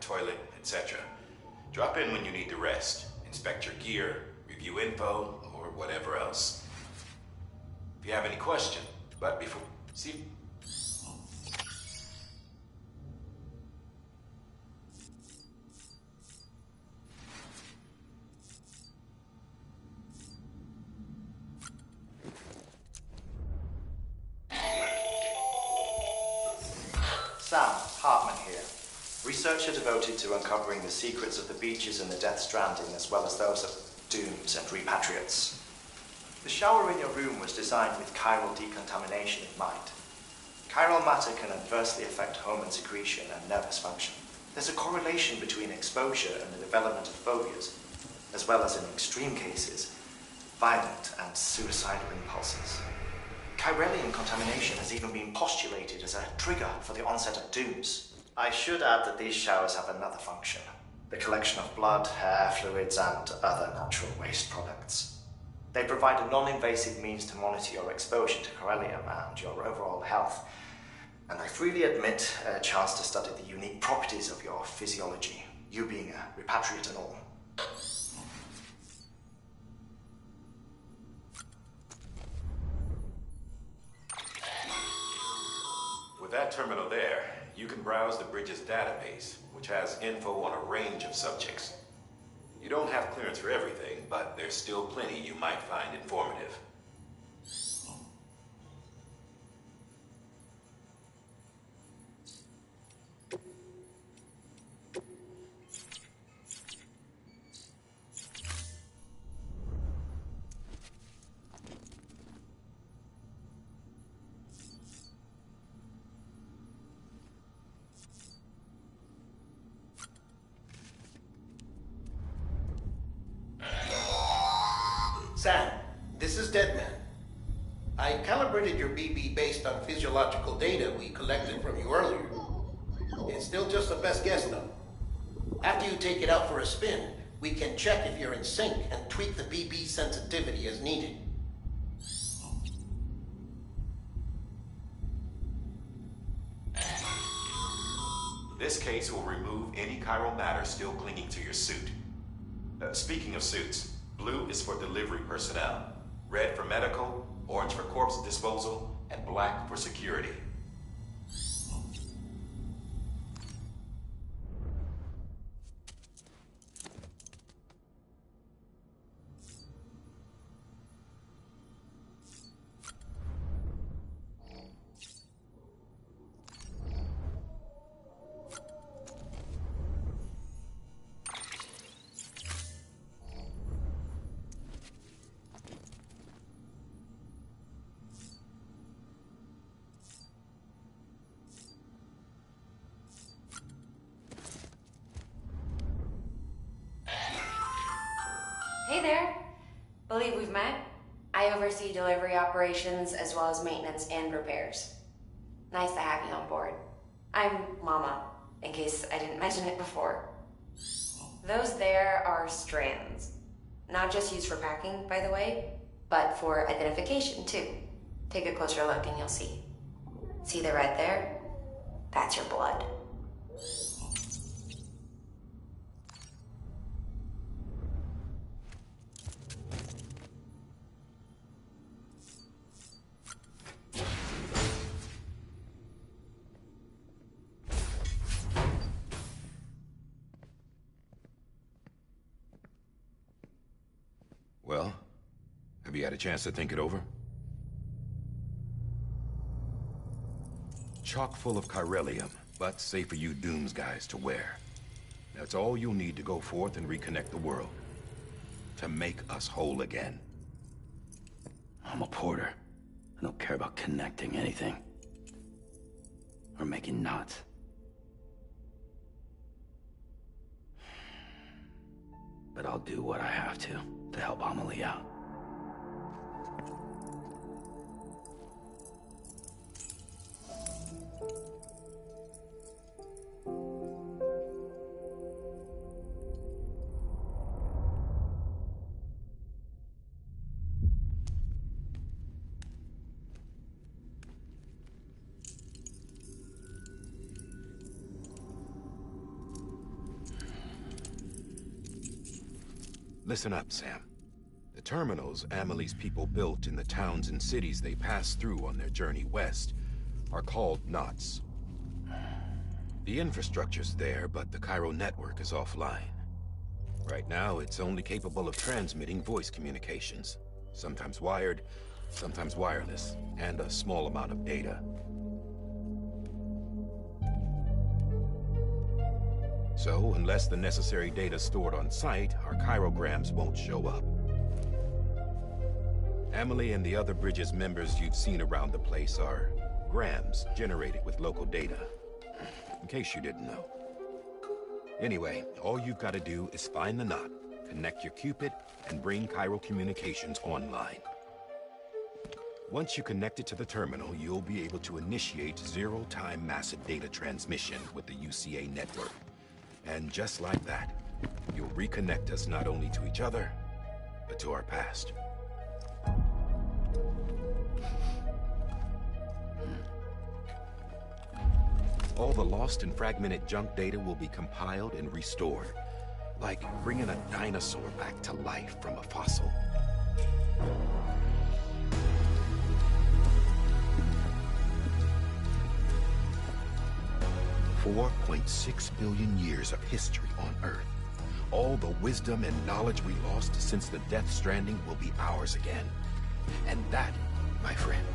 toilet, etc. Drop in when you need to rest, inspect your gear, review info, or whatever else. If you have any question, but before... See... Sam, Hartman here. Researcher devoted to uncovering the secrets of the beaches and the Death Stranding, as well as those of dooms and repatriates. The shower in your room was designed with chiral decontamination in mind. Chiral matter can adversely affect hormone secretion and nervous function. There's a correlation between exposure and the development of phobias, as well as, in extreme cases, violent and suicidal impulses. Chiralian contamination has even been postulated as a trigger for the onset of dooms. I should add that these showers have another function: the collection of blood, hair, fluids, and other natural waste products. They provide a non-invasive means to monitor your exposure to chiralium and your overall health, and I freely admit a chance to study the unique properties of your physiology, you being a repatriate and all. With that terminal there, you can browse the bridge's database, which has info on a range of subjects. You don't have clearance for everything, but there's still plenty you might find informative. Sam, this is Deadman. I calibrated your BB based on physiological data we collected from you earlier. It's still just a best guess, though. After you take it out for a spin, we can check if you're in sync and tweak the BB sensitivity as needed. This case will remove any chiral matter still clinging to your suit. Speaking of suits, blue is for delivery personnel, red for medical, orange for corpse disposal, and black for security. Hey there. Believe we've met. I oversee delivery operations as well as maintenance and repairs. Nice to have you on board. I'm Mama, in case I didn't mention it before. Those there are strands. Not just used for packing, by the way, but for identification too. Take a closer look and you'll see. See the red there? That's your blood. Well, have you had a chance to think it over? Chock full of chiralium, but safe for you Dooms guys to wear. That's all you'll need to go forth and reconnect the world. To make us whole again. I'm a porter. I don't care about connecting anything. Or making knots. But I'll do what I have to help Amelie out. Listen up, Sam. The terminals Amelie's people built in the towns and cities they passed through on their journey west are called knots. The infrastructure's there, but the Cairo network is offline. Right now, it's only capable of transmitting voice communications. Sometimes wired, sometimes wireless, and a small amount of data. So, unless the necessary data's stored on site, our chirograms won't show up. Amelie and the other Bridges members you've seen around the place are grams generated with local data. In case you didn't know. Anyway, all you've got to do is find the knot, connect your Cupid, and bring Cairo communications online. Once you connect it to the terminal, you'll be able to initiate zero-time massive data transmission with the UCA network. And just like that, you'll reconnect us not only to each other, but to our past. All the lost and fragmented junk data will be compiled and restored, like bringing a dinosaur back to life from a fossil. 4.6 billion years of history on Earth. All the wisdom and knowledge we lost since the Death Stranding will be ours again. And that, my friend,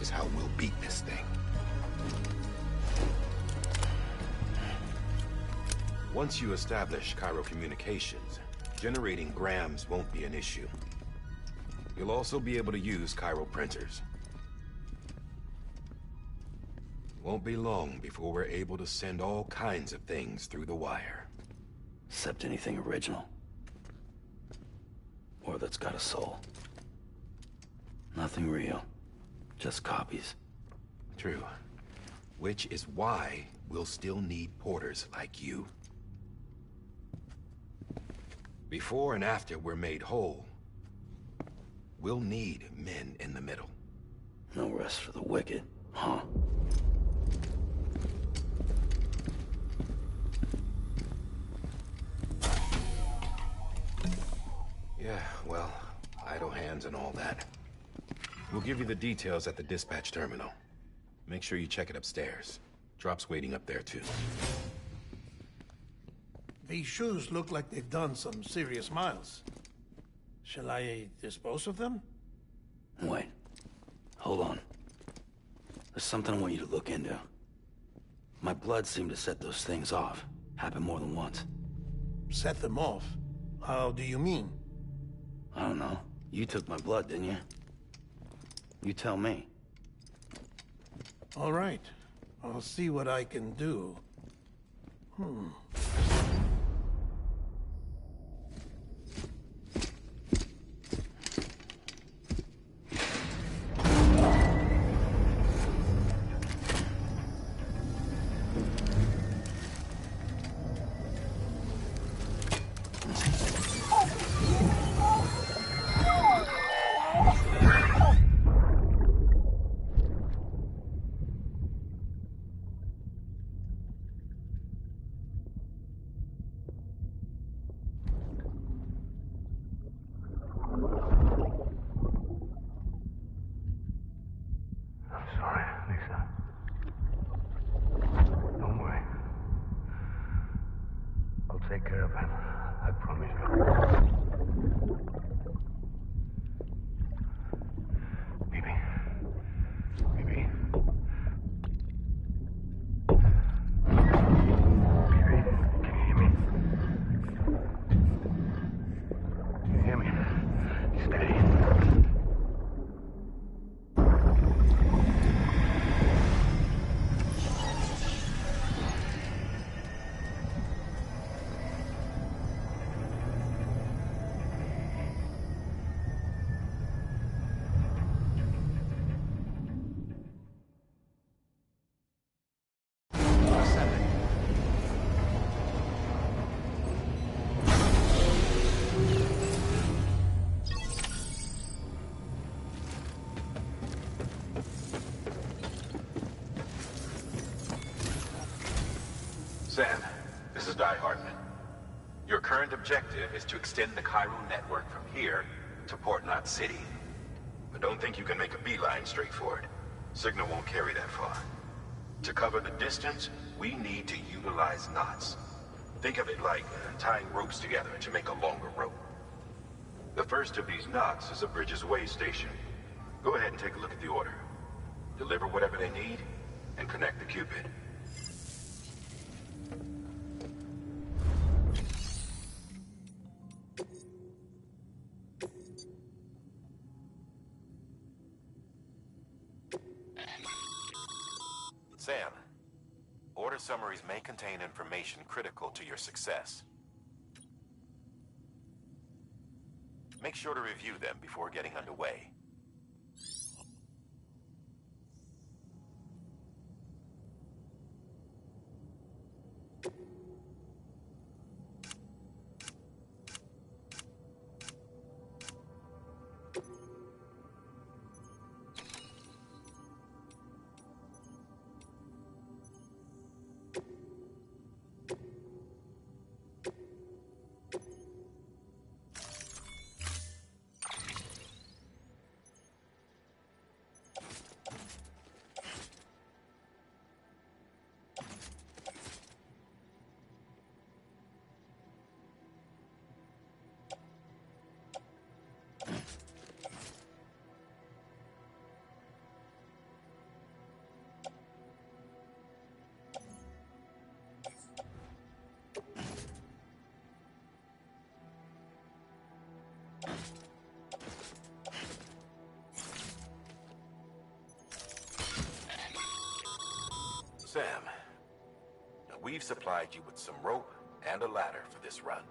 is how we'll beat this thing. Once you establish Cairo communications, generating grams won't be an issue. You'll also be able to use Cairo printers. Won't be long before we're able to send all kinds of things through the wire. Except anything original. Or that's got a soul. Nothing real. Just copies. True. Which is why we'll still need porters like you. Before and after we're made whole, we'll need men in the middle. No rest for the wicked, huh? Yeah, well, idle hands and all that. We'll give you the details at the dispatch terminal. Make sure you check it upstairs. Drop's waiting up there, too. These shoes look like they've done some serious miles. Shall I dispose of them? Wait. Hold on. There's something I want you to look into. My blood seemed to set those things off. Happened more than once. Set them off? How do you mean? I don't know. You took my blood, didn't you? You tell me. All right. I'll see what I can do. Take care of him. I promise you. Baby. Baby. Baby, can you hear me? Can you hear me? Steady. Sam, this is Die Hartman. Your current objective is to extend the Cairo network from here to Port Knot City. But don't think you can make a beeline straight for it. Signal won't carry that far. To cover the distance, we need to utilize knots. Think of it like tying ropes together to make a longer rope. The first of these knots is a Bridges Way station. Go ahead and take a look at the order. Deliver whatever they need, and connect the Cupid. Sam, order summaries may contain information critical to your success. Make sure to review them before getting underway. Sam, we've supplied you with some rope and a ladder for this run.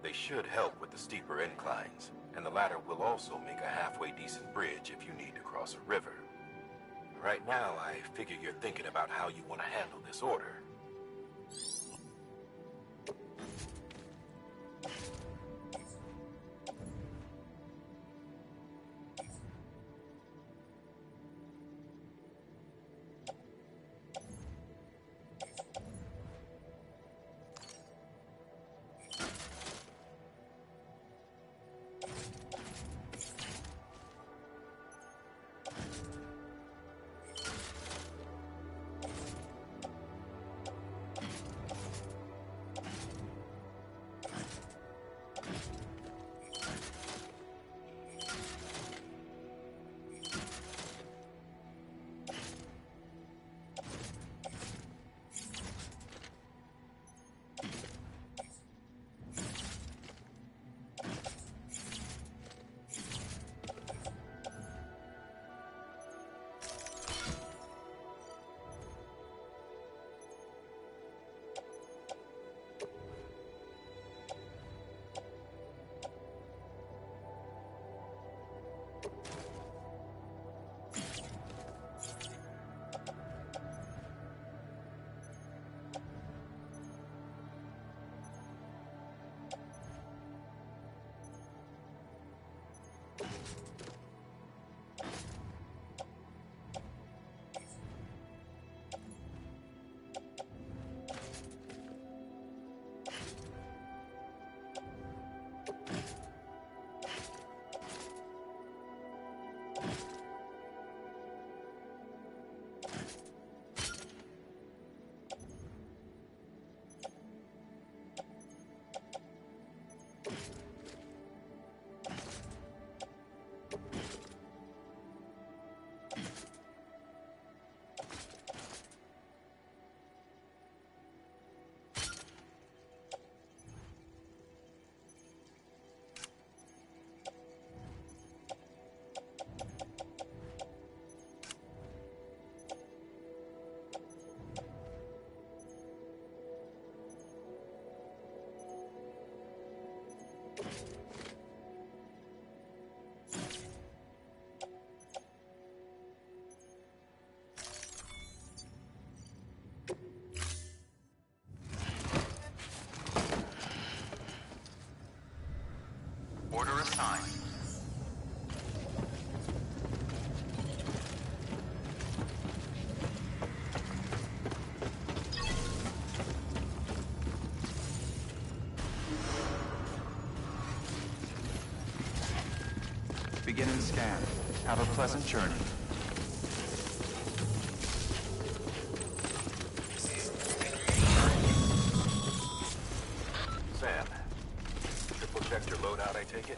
They should help with the steeper inclines, and the ladder will also make a halfway decent bridge if you need to cross a river. Right now, I figure you're thinking about how you want to handle this order. Order assigned. beginning scan. Have a pleasant journey. Sam, triple checked your loadout, I take it?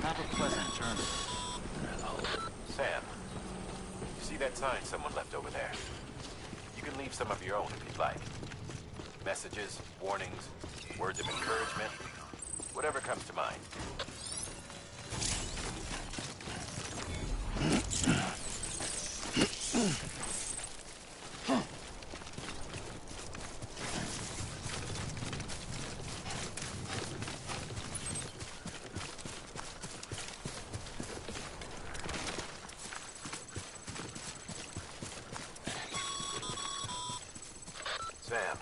Have a pleasant journey. Sam, you see that sign someone left over there? You can leave some of your own if you'd like. Messages, warnings, words of encouragement, whatever comes to mind. Sam,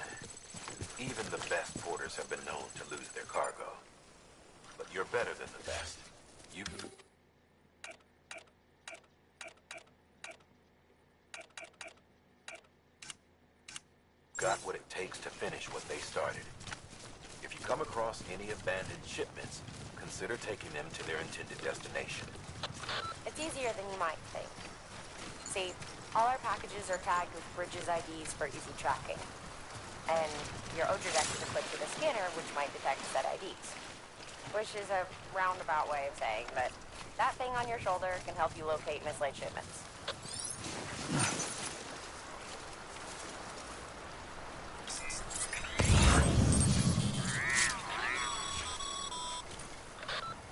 even the best porters have been known to lose their cargo. But you're better than the best. You... got what it takes to finish what they started. If you come across any abandoned shipments, consider taking them to their intended destination. It's easier than you might think. See, all our packages are tagged with Bridges IDs for easy tracking. And your Odredex is equipped with a scanner which might detect said IDs. Which is a roundabout way of saying that that thing on your shoulder can help you locate mislaid shipments.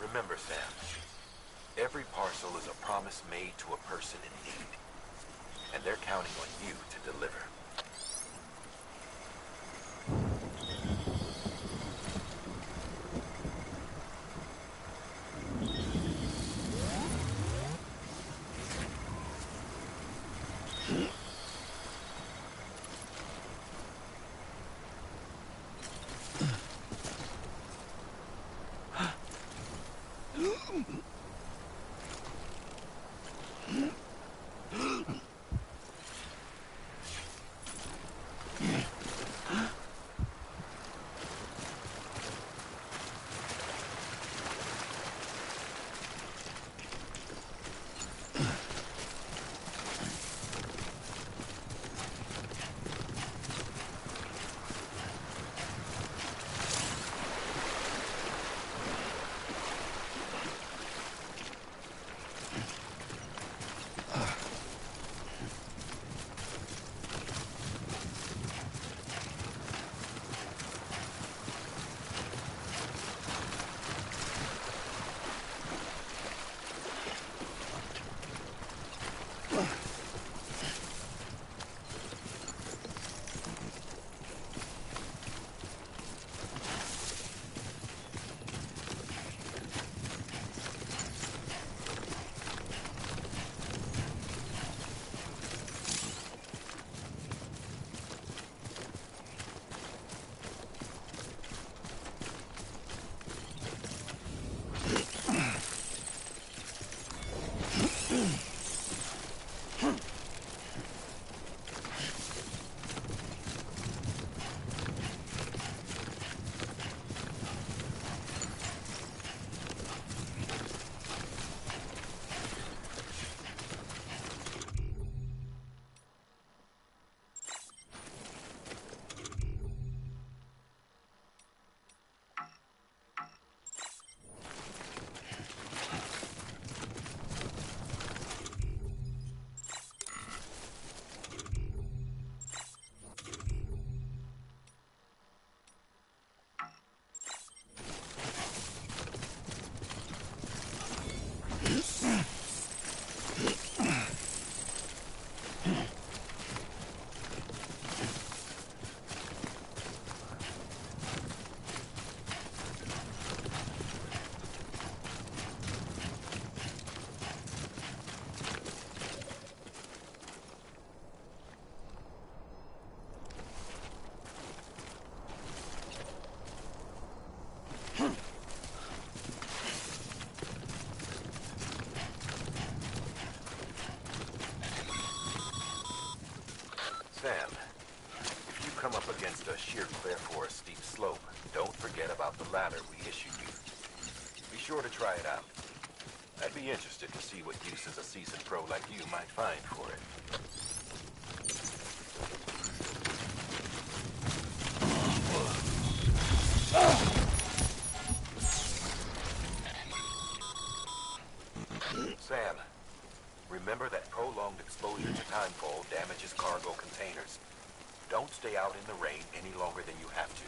Remember, Sam, every parcel is a promise made to a person in need. And they're counting on you to deliver. Sam, if you come up against a sheer cliff or a steep slope, don't forget about the ladder we issued you. Be sure to try it out. I'd be interested to see what uses a seasoned pro like you might find for it. Sam, remember that prolonged exposure to timefall damages cargo containers. Don't stay out in the rain any longer than you have to.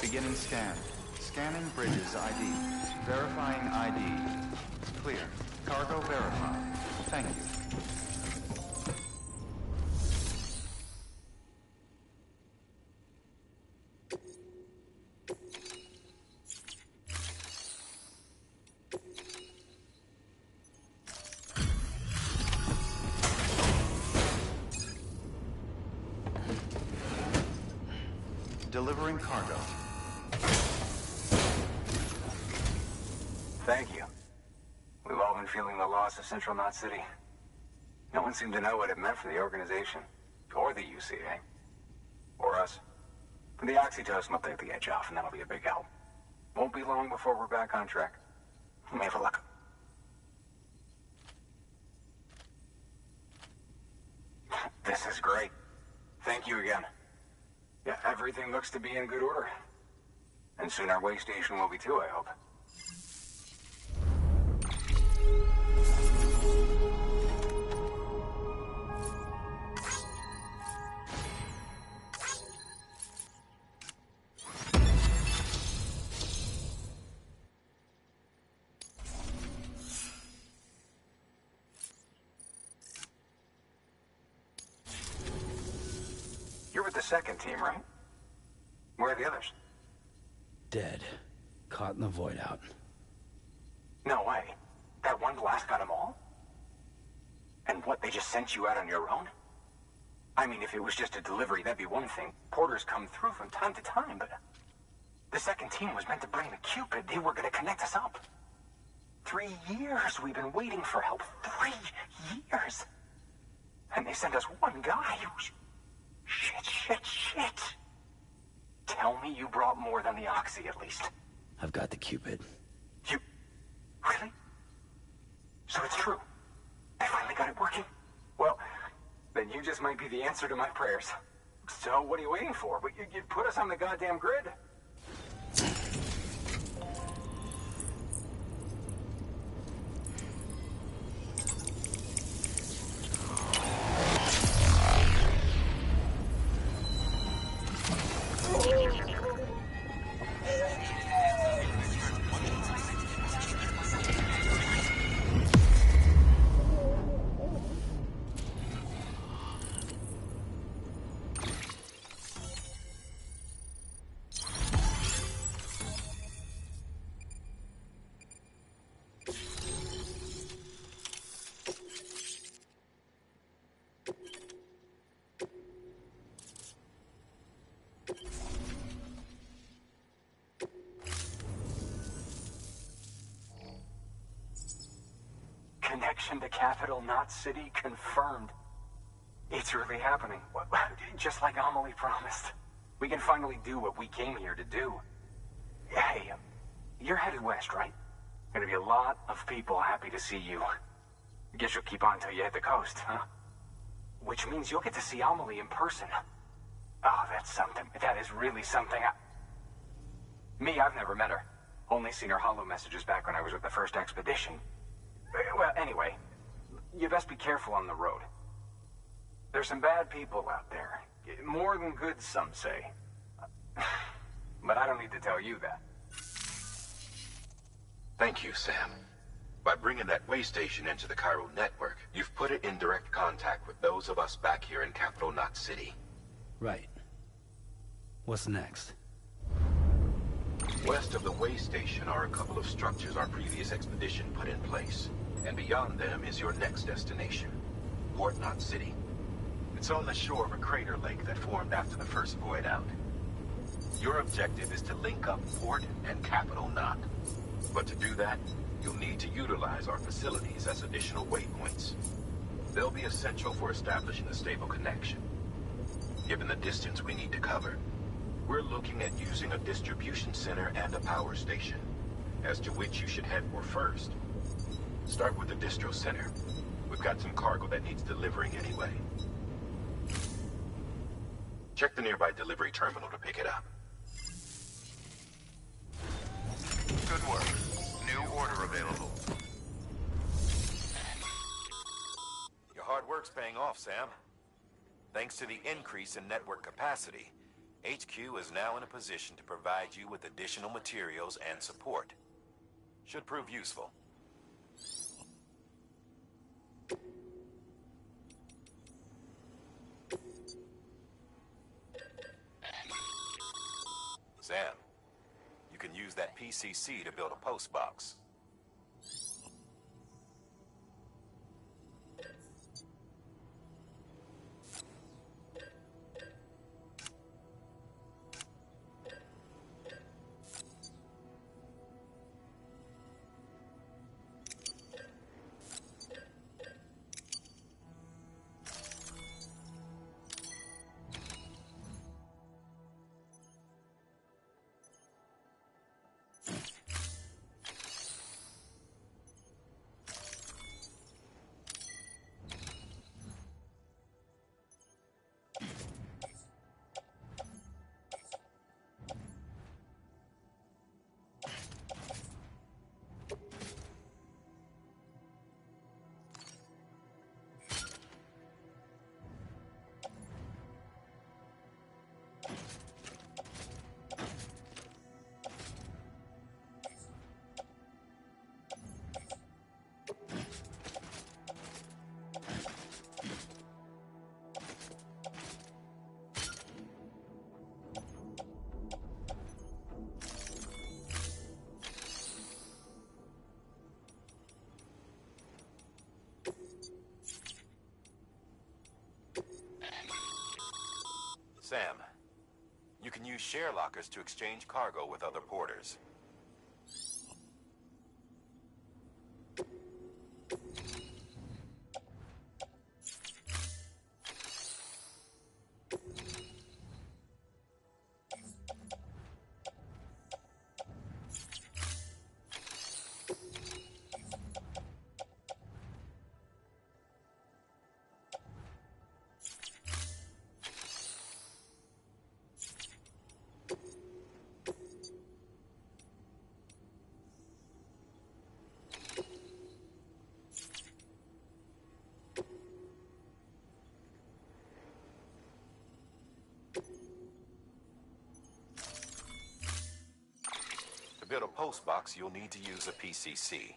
Beginning scan. Scanning bridges ID. Verifying ID. Clear. Cargo verified. Thank you. Delivering cargo. Thank you. We've all been feeling the loss of Central Knot City. No one seemed to know what it meant for the organization, or the UCA, or us. The oxytocin will take the edge off, and that'll be a big help. Won't be long before we're back on track. We may have a look. This is great. Thank you again. Yeah, everything looks to be in good order. And soon our way station will be too, I hope. You're with the second team, right? Where are the others? Dead. Caught in the void out. No way. That one blast got them all? And what, they just sent you out on your own? I mean, if it was just a delivery, that'd be one thing. Porters come through from time to time, but... The second team was meant to bring the Cupid. They were gonna connect us up. 3 years we've been waiting for help. 3 years! And they sent us one guy who's... Shit. Tell me you brought more than the Oxy, at least. I've got the Cupid. You... Really? So it's true. They finally got it working? Well, then you just might be the answer to my prayers. So what are you waiting for? But you put us on the goddamn grid. Connection to Capital Knot City confirmed. It's really happening. Just like Amelie promised. We can finally do what we came here to do. Hey, you're headed west, right? Gonna be a lot of people happy to see you. Guess you'll keep on till you hit the coast, huh? Which means you'll get to see Amelie in person. Oh, that's something. That is really something. I've never met her. Only seen her holo messages back when I was with the first expedition. Well, anyway, you best be careful on the road. There's some bad people out there. More than good, some say. But I don't need to tell you that. Thank you, Sam. By bringing that way station into the Cairo network, you've put it in direct contact with those of us back here in Capital Knot City. Right. What's next? West of the way station are a couple of structures our previous expedition put in place. And beyond them is your next destination, Port Knot City. It's on the shore of a crater lake that formed after the first void out. Your objective is to link up Port and Capital Knot. But to do that, you'll need to utilize our facilities as additional waypoints. They'll be essential for establishing a stable connection. Given the distance we need to cover, we're looking at using a distribution center and a power station. as to which you should head for first. Start with the distro center. We've got some cargo that needs delivering anyway. Check the nearby delivery terminal to pick it up. Good work. New order available. Your hard work's paying off, Sam. Thanks to the increase in network capacity, HQ is now in a position to provide you with additional materials and support. Should prove useful. Sam, you can use that PCC to build a post box. Sam, you can use share lockers to exchange cargo with other porters. To build a post box, you'll need to use a PCC.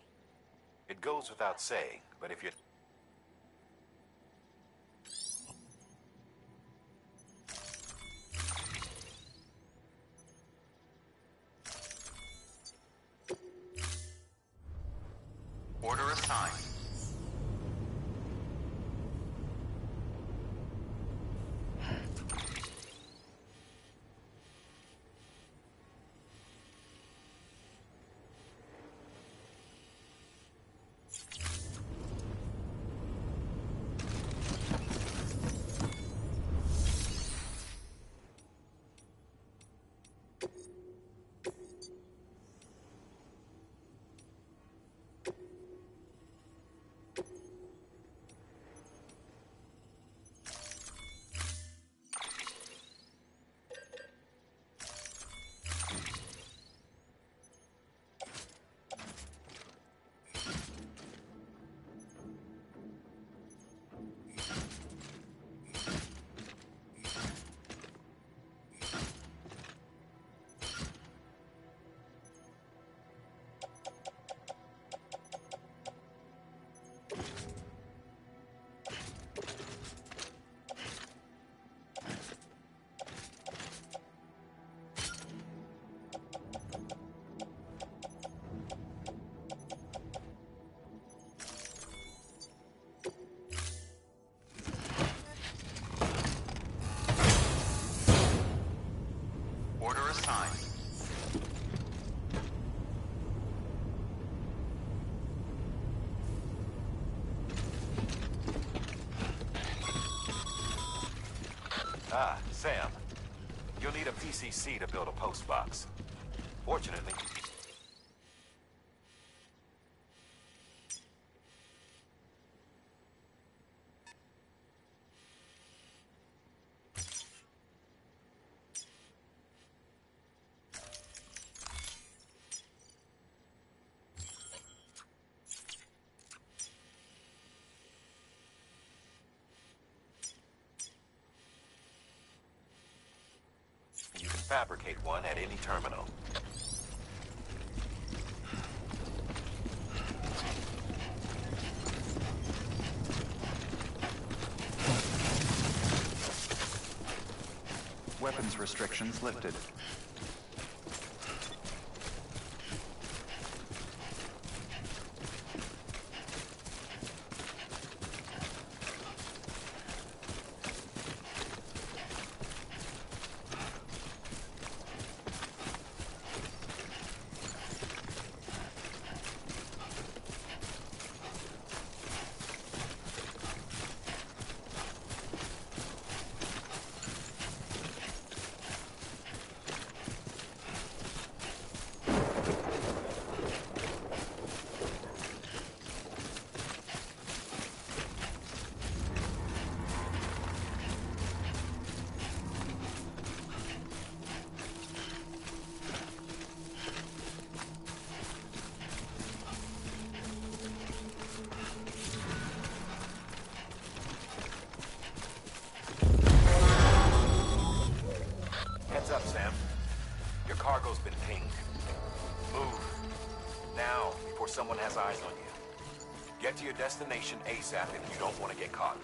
It goes without saying, but if you... Order assigned. Order assigned. Ah, Sam. You'll need a PCC to build a post box. Fortunately... fabricate one at any terminal. Weapons restrictions lifted. Heads up, Sam. Your cargo's been pinged. Move. Now, before someone has eyes on you. Get to your destination ASAP if you don't want to get caught.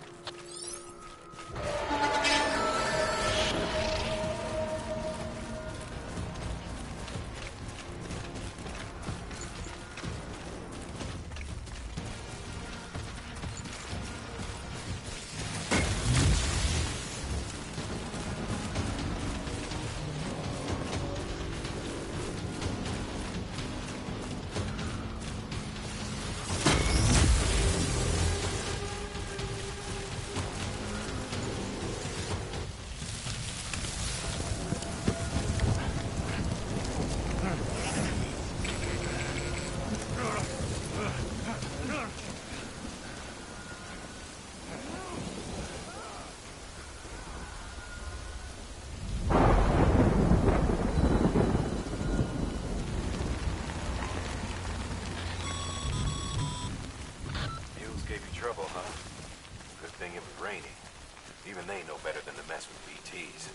Trouble, huh? Good thing it was raining. Even they know better than to mess with BTs.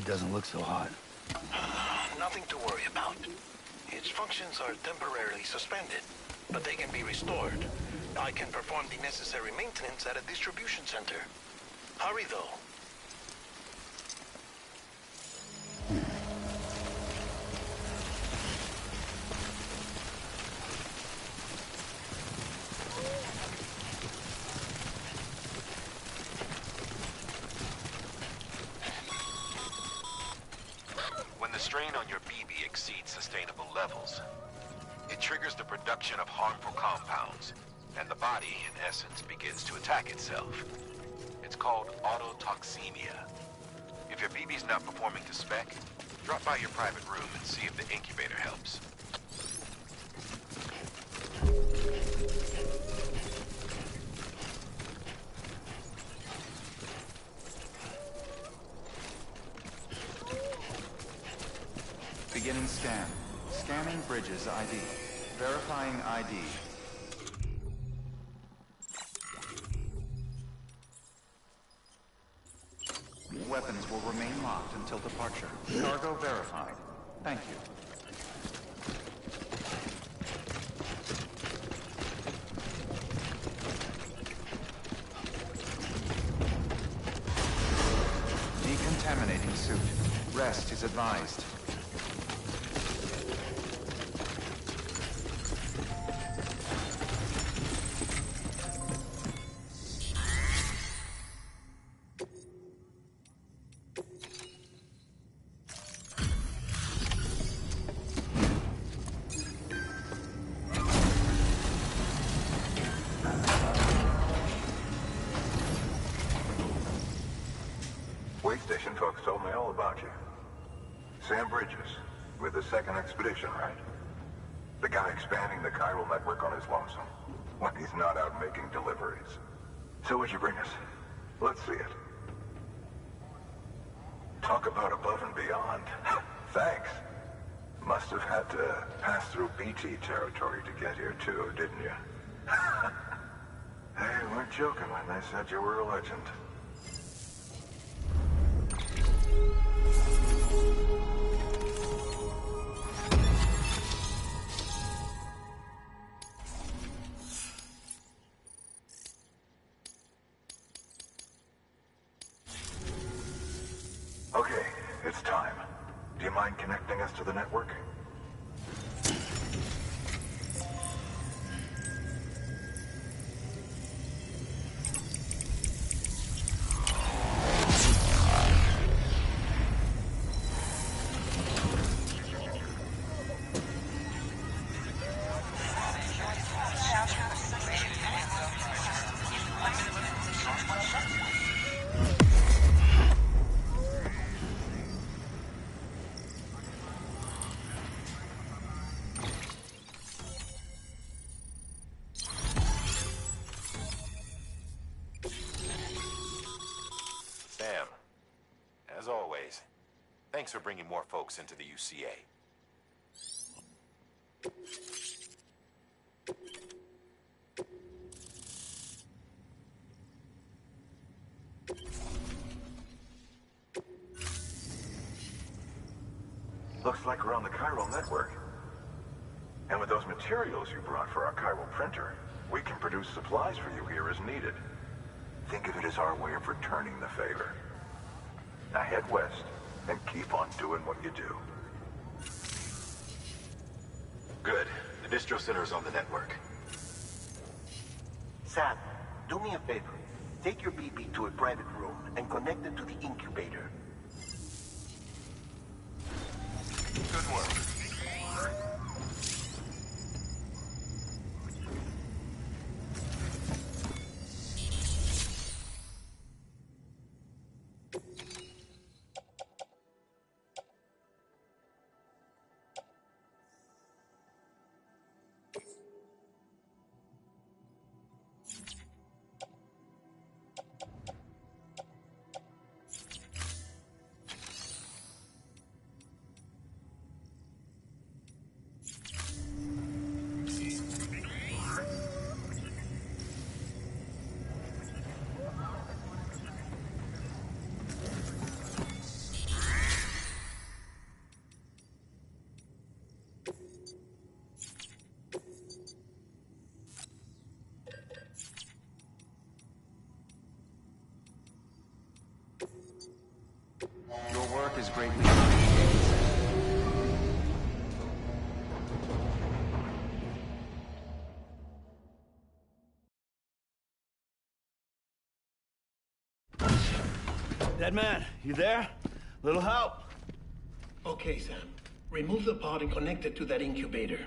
it doesn't look so hot. Nothing to worry about. Its functions are temporarily suspended, but they can be restored. I can perform the necessary maintenance at a distribution center. Hurry, though. When the strain on your BB exceeds sustainable levels, it triggers the production of harmful compounds, and the body, in essence, begins to attack itself. It's called autotoxemia. If your BB's not performing to spec, drop by your private room and see if the incubator helps. Beginning scan. Scanning Bridges ID. Verifying ID. Weapons will remain locked until departure. Cargo verified. Thank you. Decontaminating suit. Rest is advised. Wait station folks told me all about you. Sam Bridges, with the second expedition, right? The guy expanding the chiral network on his lonesome, when he's not out making deliveries. So what'd you bring us? Let's see it. Talk about above and beyond. Thanks. Must have had to pass through BT territory to get here too, didn't you? They weren't joking when they said you were a legend. Okay, it's time. Do you mind connecting us to the network? Sam, as always, thanks for bringing more folks into the UCA. Looks like we're on the chiral network. And with those materials you brought for our chiral printer, we can produce supplies for you here as needed. Think of it as our way of returning the favor. Now head west and keep on doing what you do. Good. The distro center is on the network. Sam, do me a favor. Take your BB to a private room and connect it to the incubator. Good work. Dead man, you there? Little help? Okay, Sam. Remove the pod and connect it to that incubator.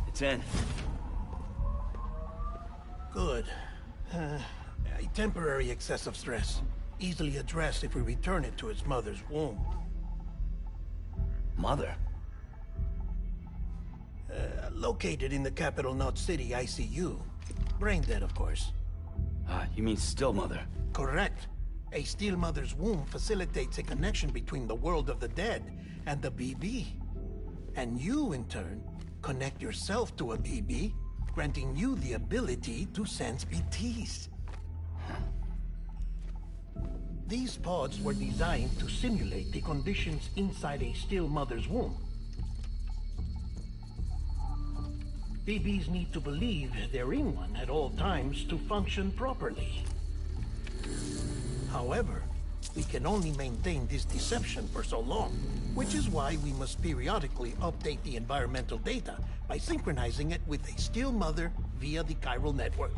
It's in. Good. A temporary excessive stress. Easily addressed if we return it to its mother's womb. Mother? Located in the capital Knot City ICU. Brain dead, of course. You mean still mother? Correct. A still mother's womb facilitates a connection between the world of the dead and the BB. And you, in turn, connect yourself to a BB, granting you the ability to sense BTs. These pods were designed to simulate the conditions inside a still mother's womb. BBs need to believe they're in one at all times to function properly. However, we can only maintain this deception for so long, which is why we must periodically update the environmental data by synchronizing it with a still mother via the chiral network.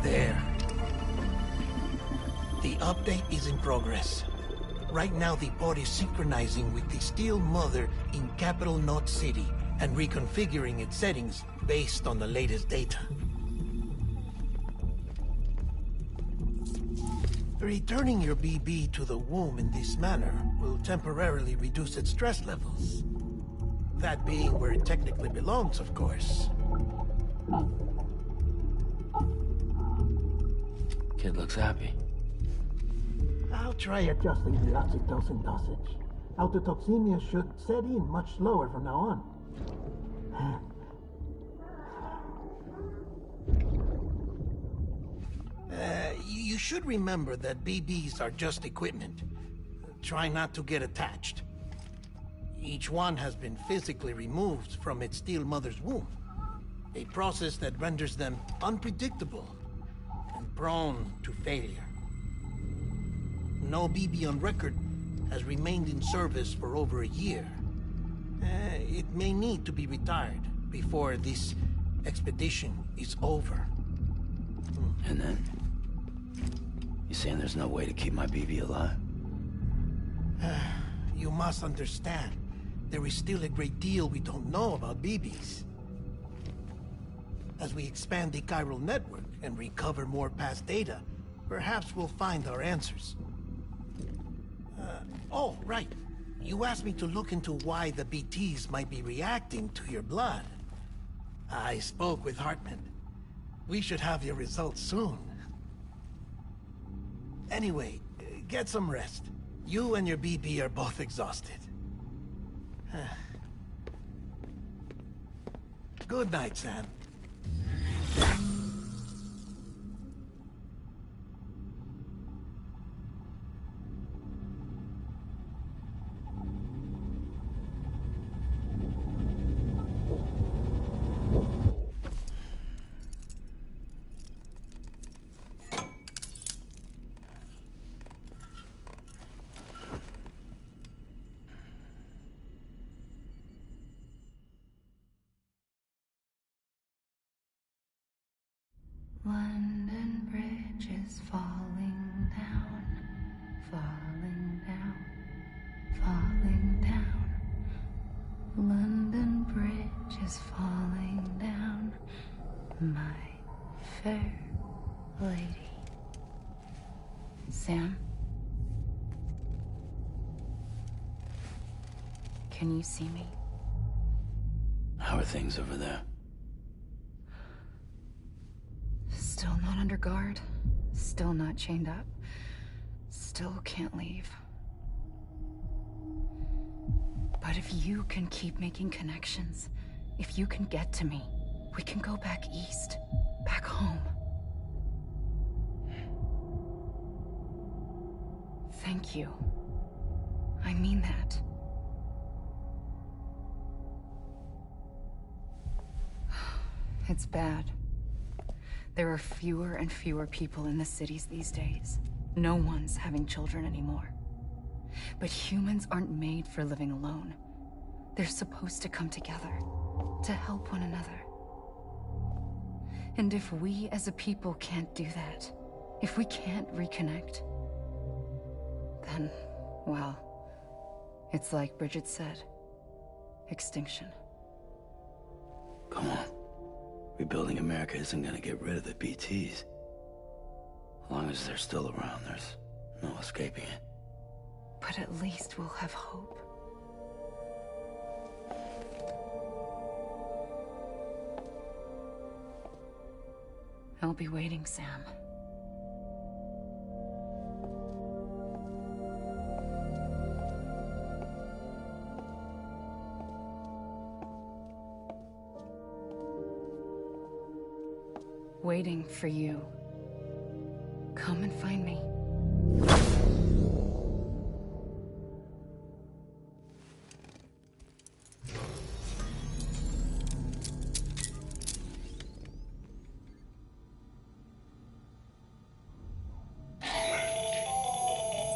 There. The update is in progress. Right now, the pod is synchronizing with the still mother in capital Knot City and reconfiguring its settings based on the latest data. Returning your BB to the womb in this manner will temporarily reduce its stress levels. That being where it technically belongs, of course. Kid looks happy. I'll try adjusting the oxytocin dosage. Autotoxemia should set in much slower from now on. You should remember that BBs are just equipment. Try not to get attached. Each one has been physically removed from its still mother's womb. A process that renders them unpredictable and prone to failure. No BB on record has remained in service for over a year. It may need to be retired before this expedition is over. And then? You saying there's no way to keep my BB alive? You must understand, there is still a great deal we don't know about BBs. As we expand the chiral network and recover more past data, perhaps we'll find our answers. Oh, right. You asked me to look into why the BTs might be reacting to your blood. I spoke with Hartman. We should have your results soon. Anyway, get some rest. You and your BB are both exhausted. Good night, Sam. London Bridge is falling down, falling down, falling down. London Bridge is falling down, my fair lady. Sam? Can you see me? How are things over there? Still not under guard, still not chained up, still can't leave. But if you can keep making connections, if you can get to me, we can go back east, back home. Thank you. I mean that. It's bad. There are fewer and fewer people in the cities these days. No one's having children anymore. But humans aren't made for living alone. They're supposed to come together, to help one another. And if we as a people can't do that, if we can't reconnect, then, well, it's like Bridget said, extinction. Come on. Rebuilding America isn't gonna get rid of the BTs. As long as they're still around, there's no escaping it. But at least we'll have hope. I'll be waiting, Sam. Waiting for you. Come and find me.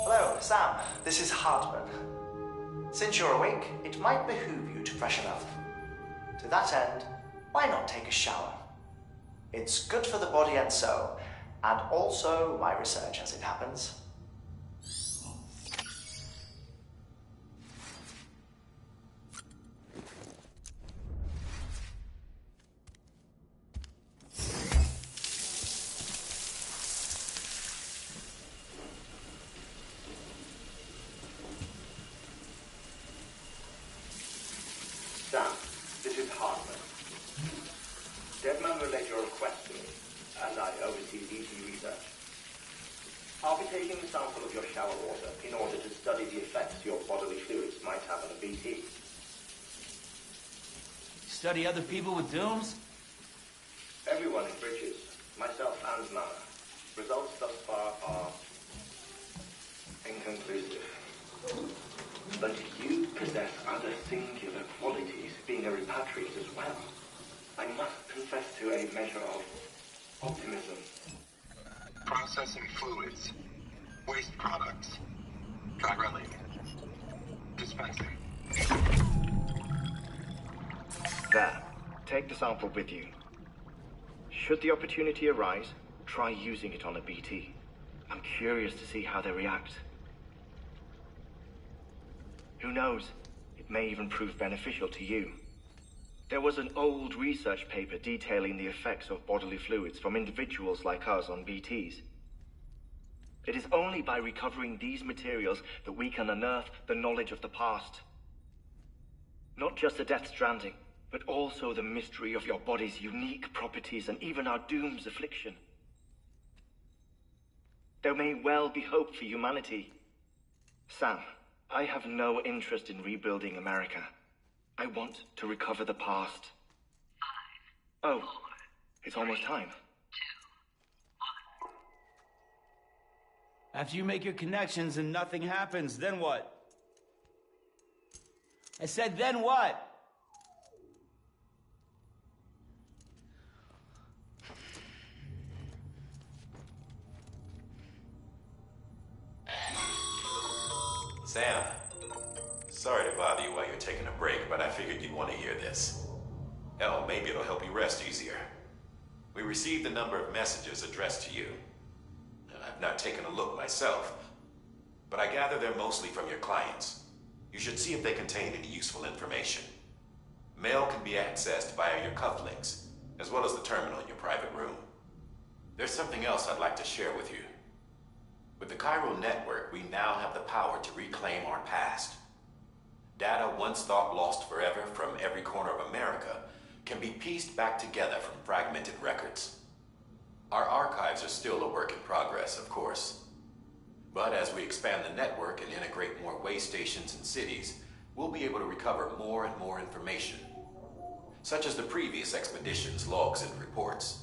Hello, Sam. This is Hartman. Since you're awake, it might behoove you to freshen up. To that end, why not take a shower? It's good for the body and soul, and also my research as it happens. Sam, this is Hartman. Deadman relayed your request to me, and I oversee DT research. I'll be taking a sample of your shower water in order to study the effects your bodily fluids might have on a BT. Study other people with dooms? Everyone in Bridges, myself and Mama. Results thus far are inconclusive. But you possess other singular qualities, being a repatriate as well. I must confess to a measure of optimism. Processing fluids. Waste products. Chirelli. Dispensing. There. Take the sample with you. Should the opportunity arise, try using it on a BT. I'm curious to see how they react. Who knows? It may even prove beneficial to you. There was an old research paper detailing the effects of bodily fluids from individuals like us on BTs. It is only by recovering these materials that we can unearth the knowledge of the past. Not just the Death Stranding, but also the mystery of your body's unique properties and even our doom's affliction. There may well be hope for humanity. Sam, I have no interest in rebuilding America. I want to recover the past. 5, oh, 4, it's almost time. 2, 1. After you make your connections and nothing happens, then what? I said, then what? Sam, sorry to bother you while you're taking a break, but I figured you'd want to hear this. Hell, maybe it'll help you rest easier. We received a number of messages addressed to you. I've not taken a look myself, but I gather they're mostly from your clients. You should see if they contain any useful information. Mail can be accessed via your cufflinks, as well as the terminal in your private room. There's something else I'd like to share with you. With the Chiral Network, we now have the power to reclaim our past. Data once thought lost forever from every corner of America can be pieced back together from fragmented records. Our archives are still a work in progress, of course. But as we expand the network and integrate more way stations and cities, we'll be able to recover more and more information, such as the previous expedition's logs and reports.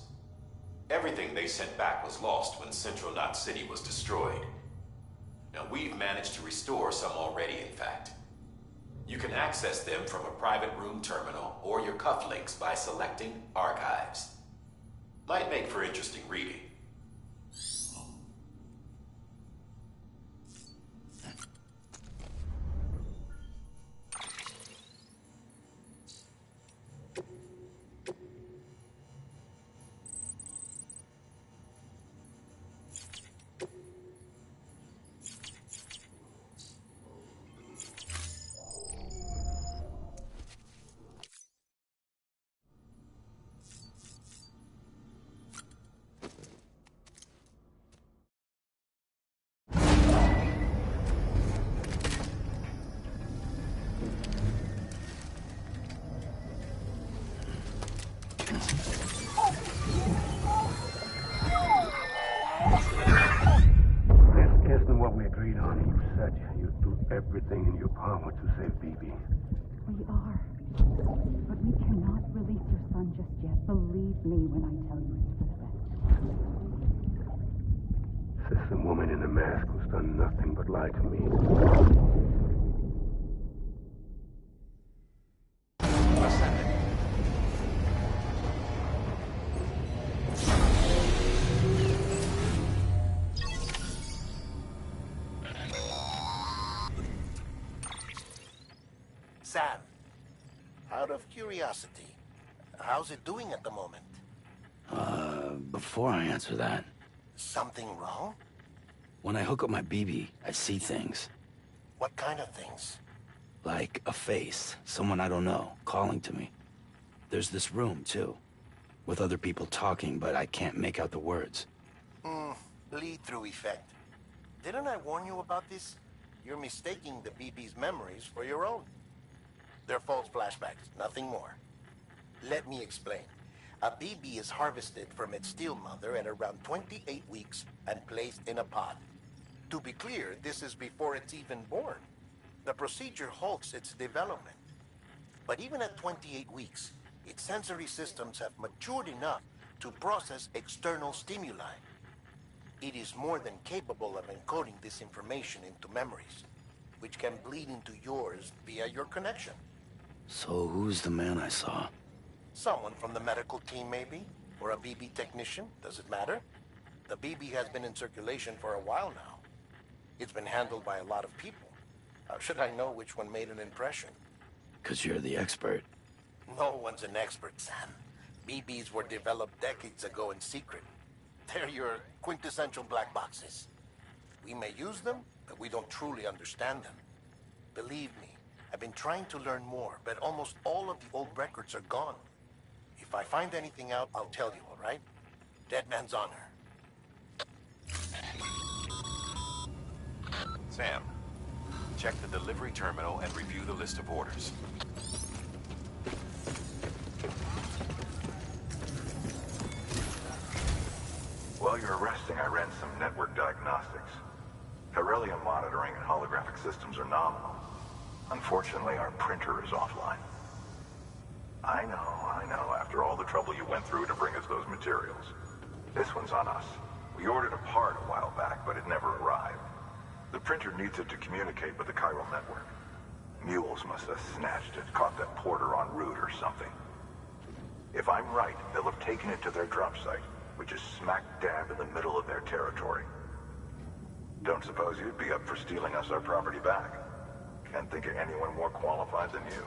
Everything they sent back was lost when Central Knot City was destroyed. Now, we've managed to restore some already, in fact. You can access them from a private room terminal or your cufflinks by selecting Archives. Might make for interesting reading. baby. We are. But we cannot release your son just yet. Believe me when I tell you it's for the best. Says the woman in the mask who's done nothing but lie to me. Sam, out of curiosity, how's it doing at the moment? Before I answer that, Something wrong? when I hook up my BB, I see things. What kind of things? Like a face, someone I don't know, calling to me. There's this room, too, with other people talking, but I can't make out the words. Bleed-through effect. Didn't I warn you about this? You're mistaking the BB's memories for your own. They're false flashbacks, nothing more. Let me explain. A BB is harvested from its steel mother at around 28 weeks and placed in a pod. To be clear, this is before it's even born. The procedure halts its development. But even at 28 weeks, its sensory systems have matured enough to process external stimuli. It is more than capable of encoding this information into memories, which can bleed into yours via your connection. So who's the man I saw? Someone from the medical team, maybe? Or a BB technician? Does it matter? The BB has been in circulation for a while now. It's been handled by a lot of people. How should I know which one made an impression? 'Cause you're the expert. No one's an expert, Sam. BBs were developed decades ago in secret. They're your quintessential black boxes. We may use them, but we don't truly understand them. Believe me, I've been trying to learn more, but almost all of the old records are gone. If I find anything out, I'll tell you, all right? Dead man's honor. Sam, check the delivery terminal and review the list of orders. While you're resting, I ran some network diagnostics. Beryllium monitoring and holographic systems are nominal. Unfortunately, our printer is offline. I know. After all the trouble you went through to bring us those materials. This one's on us. We ordered a part a while back, but it never arrived. The printer needs it to communicate with the chiral network. Mules must have snatched it, caught that porter en route or something. If I'm right, they'll have taken it to their drop site, which is smack dab in the middle of their territory. Don't suppose you'd be up for stealing us our property back? Can't think of anyone more qualified than you.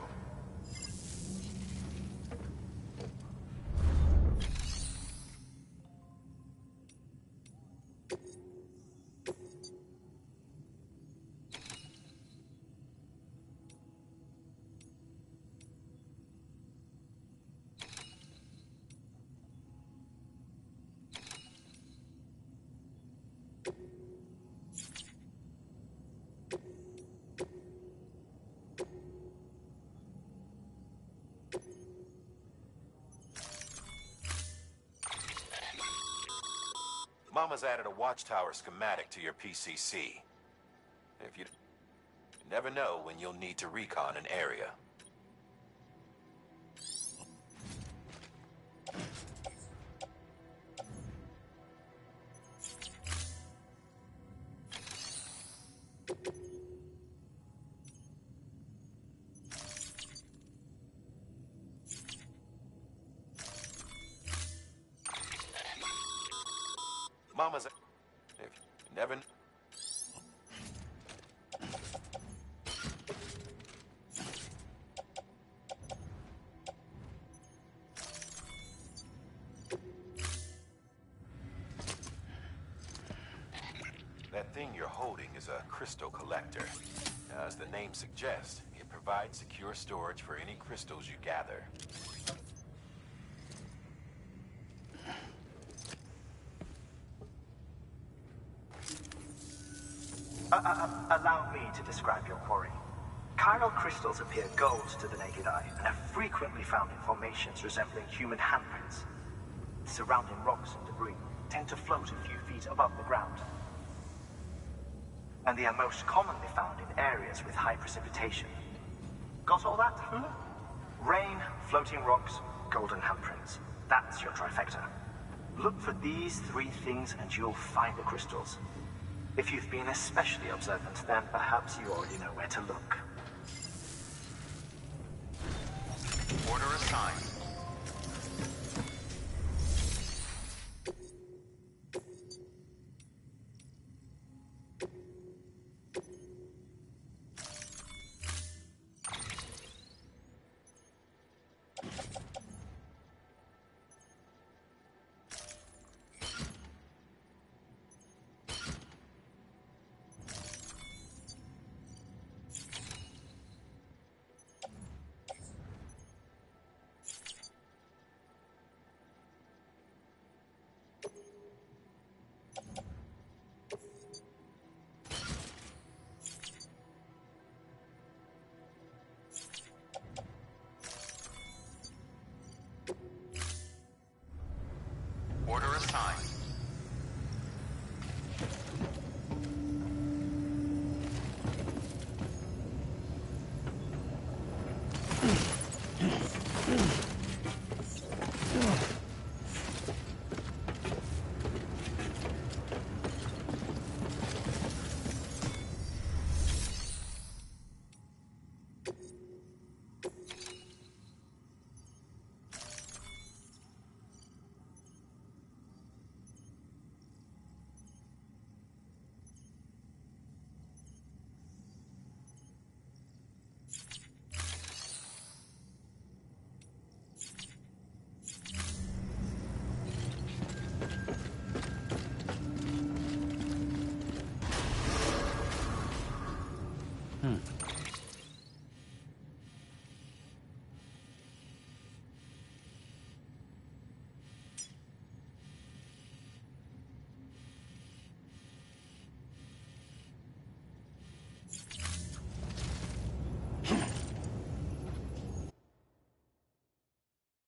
Mama's added a watchtower schematic to your PCC. If you never know when you'll need to recon an area. Mama's... If you never... That thing you're holding is a crystal collector. As the name suggests, it provides secure storage for any crystals you gather. Allow me to describe your quarry. Chiral crystals appear gold to the naked eye and are frequently found in formations resembling human handprints. Surrounding rocks and debris tend to float a few feet above the ground. And they are most commonly found in areas with high precipitation. Got all that? Rain, floating rocks, golden handprints. That's your trifecta. Look for these three things and you'll find the crystals. If you've been especially observant, then perhaps you already know where to look. Order assigned. Order assigned.